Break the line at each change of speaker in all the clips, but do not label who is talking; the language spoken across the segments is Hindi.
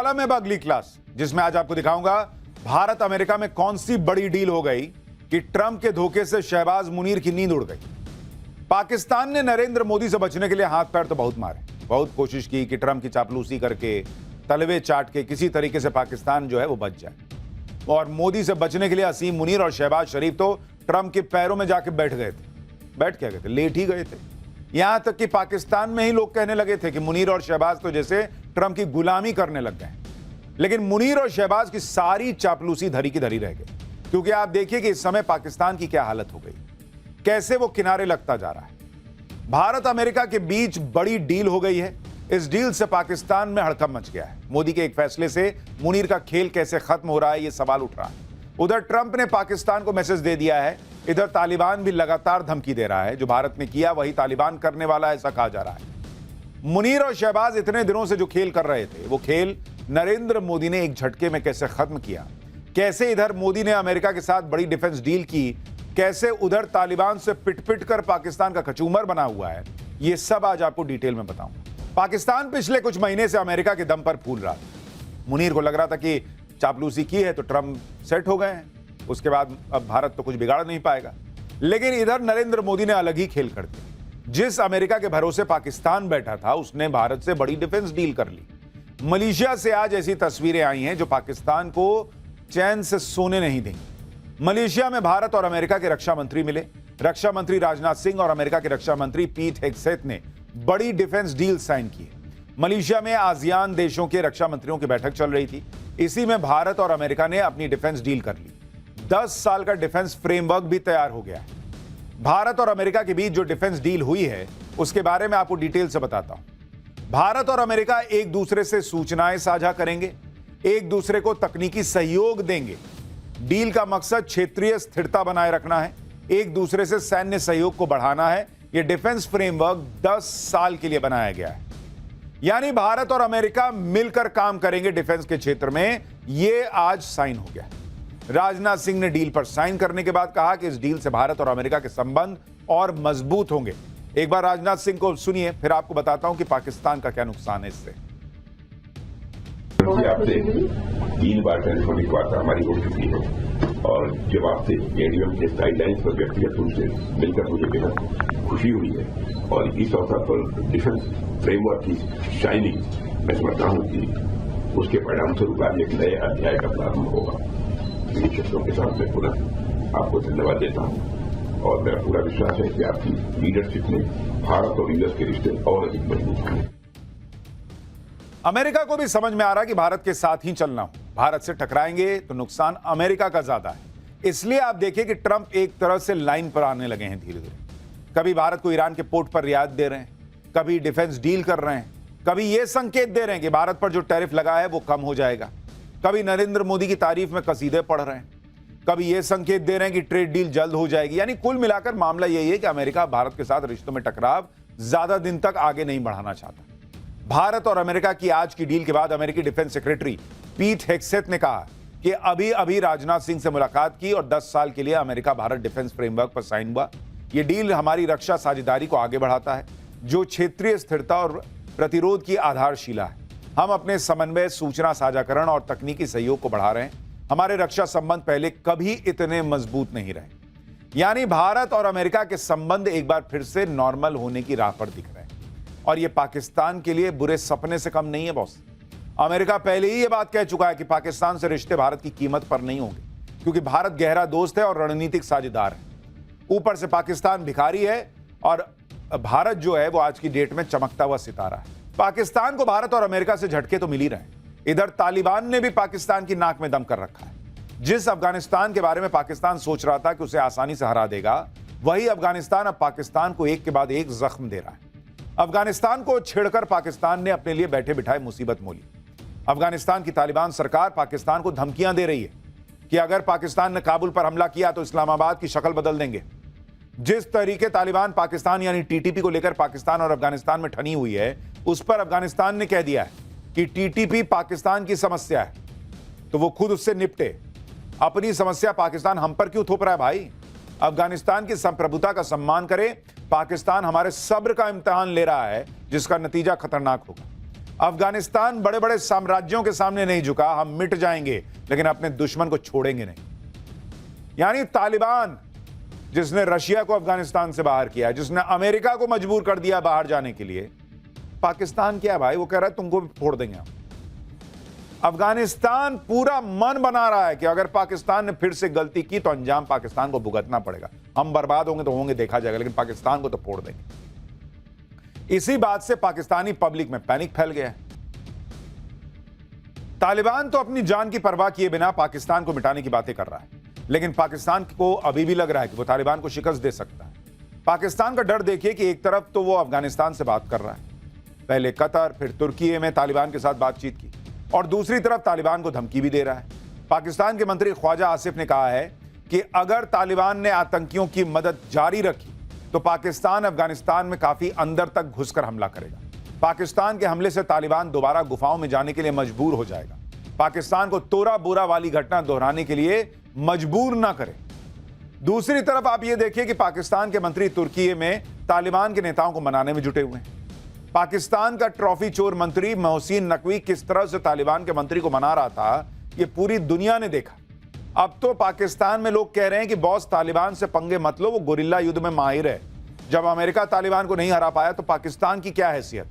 वाला में अगली क्लास, जिसमें आज आपको दिखाऊंगा भारत अमेरिका में कौन सी बड़ी डील हो गई कि ट्रंप के धोखे से शहबाज मुनीर की नींद उड़ गई। पाकिस्तान ने नरेंद्र मोदी से बचने के लिए हाथ पैर तो बहुत मारे, बहुत कोशिश की कि ट्रंप की चापलूसी करके तलवे चाट के किसी तरीके से पाकिस्तान जो है वो बच जाए। और मोदी से बचने के लिए असीम मुनीर और शहबाज शरीफ तो ट्रंप के पैरों में जाके बैठ गए थे। बैठ क्या गए थे, लेट ही गए थे। यहां तक कि पाकिस्तान में ही लोग कहने लगे थे कि मुनीर और शहबाज तो जैसे ट्रंप की गुलामी करने लग गए। लेकिन मुनीर और शहबाज की सारी चापलूसी धरी की धरी रह गई, क्योंकि आप देखिए कि इस समय पाकिस्तान की क्या हालत हो गई, कैसे वो किनारे लगता जा रहा है। भारत अमेरिका के बीच बड़ी डील हो गई है। इस डील से पाकिस्तान में हड़कंप मच गया है। मोदी के एक फैसले से मुनीर का खेल कैसे खत्म हो रहा है, यह सवाल उठ रहा है। उधर ट्रंप ने पाकिस्तान को मैसेज दे दिया है, इधर तालिबान भी लगातार धमकी दे रहा है। जो भारत ने किया वही तालिबान करने वाला है, ऐसा कहा जा रहा है। मुनीर और शहबाज इतने दिनों से जो खेल कर रहे थे, वो खेल नरेंद्र मोदी ने एक झटके में कैसे खत्म किया। कैसे इधर मोदी ने अमेरिका के साथ बड़ी डिफेंस डील की, कैसे उधर तालिबान से पिट पिट कर पाकिस्तान का कचूमर बना हुआ है, ये सब आज आपको डिटेल में बताऊंगा। पाकिस्तान पिछले कुछ महीने से अमेरिका के दम पर फूल रहा था। मुनीर को लग रहा था कि चापलूसी की है तो ट्रंप सेट हो गए हैं, उसके बाद अब भारत तो कुछ बिगाड़ नहीं पाएगा। लेकिन इधर नरेंद्र मोदी ने अलग ही खेल कर दिया। जिस अमेरिका के भरोसे पाकिस्तान बैठा था, उसने भारत से बड़ी डिफेंस डील कर ली। मलेशिया से आज ऐसी तस्वीरें आई हैं जो पाकिस्तान को चैन से सोने नहीं देंगी। मलेशिया में भारत और अमेरिका के रक्षा मंत्री मिले। रक्षा मंत्री राजनाथ सिंह और अमेरिका के रक्षा मंत्री पीट हेगसेथ ने बड़ी डिफेंस डील साइन की। मलेशिया में आसियान देशों के रक्षा मंत्रियों की बैठक चल रही थी। इसी में भारत और अमेरिका ने अपनी डिफेंस डील कर ली। 10 साल का डिफेंस फ्रेमवर्क भी तैयार हो गया है। भारत और अमेरिका के बीच जो डिफेंस डील हुई है, उसके बारे में आपको डिटेल से बताता हूं। भारत और अमेरिका एक दूसरे से सूचनाएं साझा करेंगे, एक दूसरे को तकनीकी सहयोग देंगे। डील का मकसद क्षेत्रीय स्थिरता बनाए रखना है, एक दूसरे से सैन्य सहयोग को बढ़ाना है। यह डिफेंस फ्रेमवर्क 10 साल के लिए बनाया गया है। यानी भारत और अमेरिका मिलकर काम करेंगे डिफेंस के क्षेत्र में। यह आज साइन हो गया। राजनाथ सिंह ने डील पर साइन करने के बाद कहा कि इस डील से भारत और अमेरिका के संबंध और मजबूत होंगे। एक बार राजनाथ सिंह को सुनिए, फिर आपको बताता हूं कि पाकिस्तान का क्या नुकसान है इससे।
आपसे 3 बार टेलीफोनिक वार्ता हमारी हो चुकी है और जब आपसे एडीएम के साइडलाइंस पर व्यक्तिगत रूप से मिलकर मुझे बेहद खुशी हुई है। और इस अवसर पर डिफेंस फ्रेमवर्क की शाइनिंग मैं समझता हूं कि उसके परिणाम स्वरूप आज एक नए अध्याय का प्रारंभ होगा। इन शब्दों के साथ मैं पुनः आपको धन्यवाद देता हूं और मेरा पूरा विश्वास है कि आपकी लीडरशिप में भारत और यूएस के रिश्ते और अधिक मजबूत होंगे।
अमेरिका को भी समझ में आ रहा है कि भारत के साथ ही चलना हो। भारत से टकराएंगे तो नुकसान अमेरिका का ज्यादा है। इसलिए आप देखिए कि ट्रंप एक तरह से लाइन पर आने लगे हैं धीरे धीरे। कभी भारत को ईरान के पोर्ट पर रियायत दे रहे हैं, कभी डिफेंस डील कर रहे हैं, कभी यह संकेत दे रहे हैं कि भारत पर जो टैरिफ लगा है वो कम हो जाएगा, कभी नरेंद्र मोदी की तारीफ में कसीदे पढ़ रहे हैं, कभी यह संकेत दे रहे हैं कि ट्रेड डील जल्द हो जाएगी। यानी कुल मिलाकर मामला यही है कि अमेरिका भारत के साथ रिश्तों में टकराव ज्यादा दिन तक आगे नहीं बढ़ाना चाहता। भारत और अमेरिका की आज की डील के बाद अमेरिकी डिफेंस सेक्रेटरी पीट हेगसेथ ने कहा कि अभी अभी राजनाथ सिंह से मुलाकात की और 10 साल के लिए अमेरिका भारत डिफेंस फ्रेमवर्क पर साइन हुआ। यह डील हमारी रक्षा साझेदारी को आगे बढ़ाता है, जो क्षेत्रीय स्थिरता और प्रतिरोध की आधारशिला है। हम अपने समन्वय, सूचना साझाकरण और तकनीकी सहयोग को बढ़ा रहे हैं। हमारे रक्षा संबंध पहले कभी इतने मजबूत नहीं रहे। यानी भारत और अमेरिका के संबंध एक बार फिर से नॉर्मल होने की राह पर दिख रहे हैं। और यह पाकिस्तान के लिए बुरे सपने से कम नहीं है बॉस। अमेरिका पहले ही यह बात कह चुका है कि पाकिस्तान से रिश्ते भारत की कीमत पर नहीं होंगे, क्योंकि भारत गहरा दोस्त है और रणनीतिक साझेदार है। ऊपर से पाकिस्तान भिखारी है और भारत जो है वो आज की डेट में चमकता हुआ सितारा है। पाकिस्तान को भारत और अमेरिका से झटके तो मिल ही रहे हैं। इधर तालिबान ने भी पाकिस्तान की नाक में दम कर रखा है। जिस अफगानिस्तान के बारे में पाकिस्तान सोच रहा था कि उसे आसानी से हरा देगा, वही अफगानिस्तान अब पाकिस्तान को एक के बाद एक जख्म दे रहा है। अफगानिस्तान को छेड़कर पाकिस्तान ने अपने लिए बैठे बिठाए मुसीबत मोली। अफगानिस्तान की तालिबान सरकार पाकिस्तान को धमकियां दे रही है कि अगर पाकिस्तान ने काबुल पर हमला किया तो इस्लामाबाद की शक्ल बदल देंगे। जिस तरीके तालिबान पाकिस्तान यानी टीटीपी को लेकर पाकिस्तान और अफगानिस्तान में ठनी हुई है, उस पर अफगानिस्तान ने कह दिया है कि टीटीपी पाकिस्तान की समस्या है, तो वो खुद उससे निपटे। अपनी समस्या पाकिस्तान हम पर क्यों थोप रहा है भाई? अफगानिस्तान की संप्रभुता का सम्मान करे। पाकिस्तान हमारे सब्र का इम्तिहान ले रहा है, जिसका नतीजा खतरनाक होगा। अफगानिस्तान बड़े बड़े साम्राज्यों के सामने नहीं झुका। हम मिट जाएंगे लेकिन अपने दुश्मन को छोड़ेंगे नहीं। यानी तालिबान, जिसने रशिया को अफगानिस्तान से बाहर किया, जिसने अमेरिका को मजबूर कर दिया बाहर जाने के लिए, पाकिस्तान क्या है भाई? वो कह रहा है तुमको भी फोड़ देंगे हम। अफगानिस्तान पूरा मन बना रहा है कि अगर पाकिस्तान ने फिर से गलती की तो अंजाम पाकिस्तान को भुगतना पड़ेगा। हम बर्बाद होंगे तो होंगे, देखा जाएगा, लेकिन पाकिस्तान को तो फोड़ देंगे। इसी बात से पाकिस्तानी पब्लिक में पैनिक फैल गया है। तालिबान तो अपनी जान की परवाह किए बिना पाकिस्तान को मिटाने की बातें कर रहा है, लेकिन पाकिस्तान को अभी भी लग रहा है कि वो तालिबान को शिकस्त दे सकता है। पाकिस्तान का डर देखिए कि एक तरफ तो वो अफगानिस्तान से बात कर रहा है, पहले कतर फिर तुर्की में तालिबान के साथ बातचीत की, और दूसरी तरफ तालिबान को धमकी भी दे रहा है। पाकिस्तान के मंत्री ख्वाजा आसिफ ने कहा है कि अगर तालिबान ने आतंकियों की मदद जारी रखी तो पाकिस्तान अफगानिस्तान में काफी अंदर तक घुसकर हमला करेगा। पाकिस्तान के हमले से तालिबान दोबारा गुफाओं में जाने के लिए मजबूर हो जाएगा। पाकिस्तान को तोरा बोरा वाली घटना दोहराने के लिए मजबूर ना करे। दूसरी तरफ आप यह देखिए कि पाकिस्तान के मंत्री तुर्की में तालिबान के नेताओं को मनाने में जुटे हुए हैं। पाकिस्तान का ट्रॉफी चोर मंत्री मोहसिन नकवी किस तरह से तालिबान के मंत्री को मना रहा था, यह पूरी दुनिया ने देखा। अब तो पाकिस्तान में लोग कह रहे हैं कि बॉस तालिबान से पंगे मत लो, वो गुरिल्ला युद्ध में माहिर है। जब अमेरिका तालिबान को नहीं हरा पाया तो पाकिस्तान की क्या हैसियत?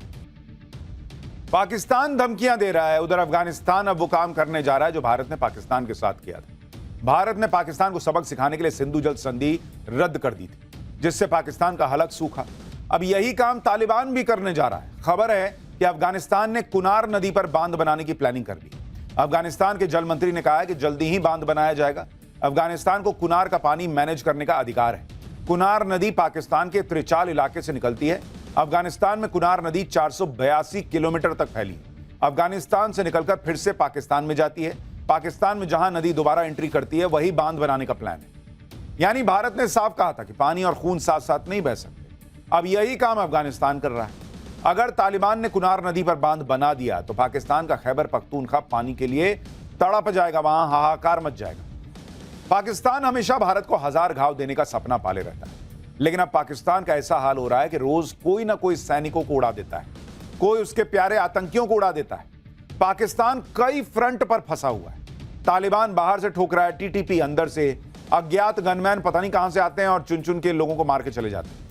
पाकिस्तान धमकियां दे रहा है, उधर अफगानिस्तान अब वो काम करने जा रहा है जो भारत ने पाकिस्तान के साथ किया था। भारत ने पाकिस्तान को सबक सिखाने के लिए सिंधु जल संधि रद्द कर दी थी, जिससे पाकिस्तान का हलक सूखा। अब यही काम तालिबान भी करने जा रहा है। खबर है कि अफगानिस्तान ने कुनार नदी पर बांध बनाने की प्लानिंग कर ली। अफगानिस्तान के जल मंत्री ने कहा है कि जल्दी ही बांध बनाया जाएगा। अफगानिस्तान को कुनार का पानी मैनेज करने का अधिकार है। कुनार नदी पाकिस्तान के त्रिचाल इलाके से निकलती है। अफगानिस्तान में कुनार नदी 482 किलोमीटर तक फैली है। अफगानिस्तान से निकलकर फिर से पाकिस्तान में जाती है। पाकिस्तान में जहां नदी दोबारा एंट्री करती है वही बांध बनाने का प्लान है। यानी भारत ने साफ कहा था कि पानी और खून साथ साथ नहीं बह सकते। अब यही काम अफगानिस्तान कर रहा है। अगर तालिबान ने कुनार नदी पर बांध बना दिया तो पाकिस्तान का खैबर पख्तूनख्वा पानी के लिए तड़प जाएगा, वहां हाहाकार मच जाएगा। पाकिस्तान हमेशा भारत को हजार घाव देने का सपना पाले रहता है, लेकिन अब पाकिस्तान का ऐसा हाल हो रहा है कि रोज कोई ना कोई सैनिकों को उड़ा देता है, कोई उसके प्यारे आतंकियों को उड़ा देता है। पाकिस्तान कई फ्रंट पर फंसा हुआ है। तालिबान बाहर से ठोक रहा है, टीटीपी अंदर से, अज्ञात गनमैन पता नहीं कहां से आते हैं और चुन चुन के लोगों को मार के चले जाते हैं।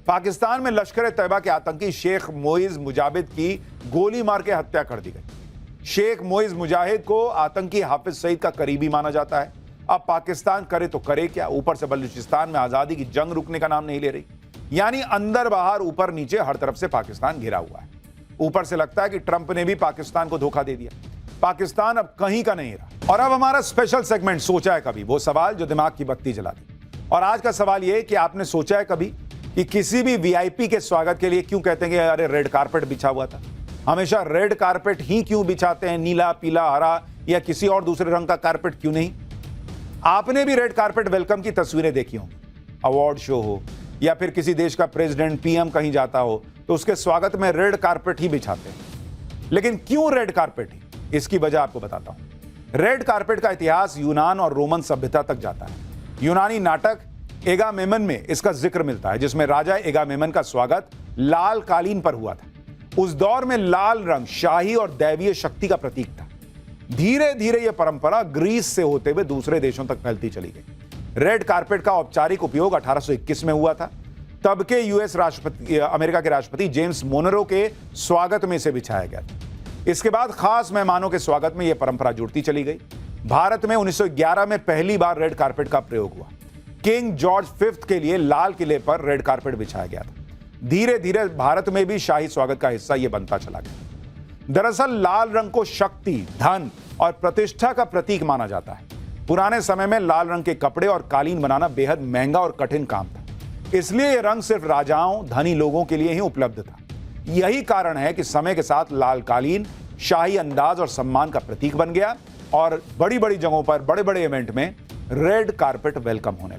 पाकिस्तान में लश्कर तैयबा के आतंकी शेख मोइज मुजाहिद की गोली मार के हत्या कर दी गई। शेख मोइज मुजाहिद को आतंकी हाफिज सईद का करीबी माना जाता है। अब पाकिस्तान करे तो करे क्या? ऊपर से बलूचिस्तान में आजादी की जंग रुकने का नाम नहीं ले रही। यानी अंदर बाहर ऊपर नीचे हर तरफ से पाकिस्तान घिरा हुआ है। ऊपर से लगता है कि ट्रंप ने भी पाकिस्तान को धोखा दे दिया। पाकिस्तान अब कहीं का नहीं रहा। और अब हमारा स्पेशल सेगमेंट सोचा है कभी, वो सवाल जो दिमाग की बत्ती जला दी। और आज का सवाल यह कि आपने सोचा है कभी कि किसी भी वीआईपी के स्वागत के लिए क्यों कहते हैं कि अरे रेड कारपेट बिछा हुआ था? हमेशा रेड कारपेट ही क्यों बिछाते हैं? नीला, पीला, हरा या किसी और दूसरे रंग का कारपेट क्यों नहीं? आपने भी रेड कारपेट वेलकम की तस्वीरें देखी होंगी। अवार्ड शो हो या फिर किसी देश का प्रेसिडेंट, पीएम कहीं जाता हो तो उसके स्वागत में रेड कारपेट ही बिछाते हैं। लेकिन क्यों रेड कारपेट ही? इसकी वजह आपको बताता हूं। रेड कारपेट का इतिहास यूनान और रोमन सभ्यता तक जाता है। यूनानी नाटक एगामेमन में इसका जिक्र मिलता है, जिसमें राजा एगामेमन का स्वागत लाल कालीन पर हुआ था। उस दौर में लाल रंग शाही और दैवीय शक्ति का प्रतीक था। धीरे धीरे यह परंपरा ग्रीस से होते हुए दूसरे देशों तक फैलती चली गई। रेड कारपेट का औपचारिक उपयोग 1821 में हुआ था। तब के अमेरिका के राष्ट्रपति जेम्स मोनरो के स्वागत में इसे बिछाया गया था। इसके बाद खास मेहमानों के स्वागत में यह परंपरा जुड़ती चली गई। भारत में 1911 में पहली बार रेड कारपेट का प्रयोग हुआ। किंग जॉर्ज V के लिए लाल किले पर रेड कारपेट बिछाया गया था। धीरे धीरे भारत में भी शाही स्वागत का हिस्सा यह बनता चला गया। दरअसल लाल रंग को शक्ति, धन और प्रतिष्ठा का प्रतीक माना जाता है। पुराने समय में लाल रंग के कपड़े और कालीन बनाना बेहद महंगा और कठिन काम था, इसलिए यह रंग सिर्फ राजाओं, धनी लोगों के लिए ही उपलब्ध था। यही कारण है कि समय के साथ लाल कालीन शाही अंदाज और सम्मान का प्रतीक बन गया और बड़ी बड़ी जगहों पर बड़े बड़े इवेंट में रेड कारपेट वेलकम होने लगा।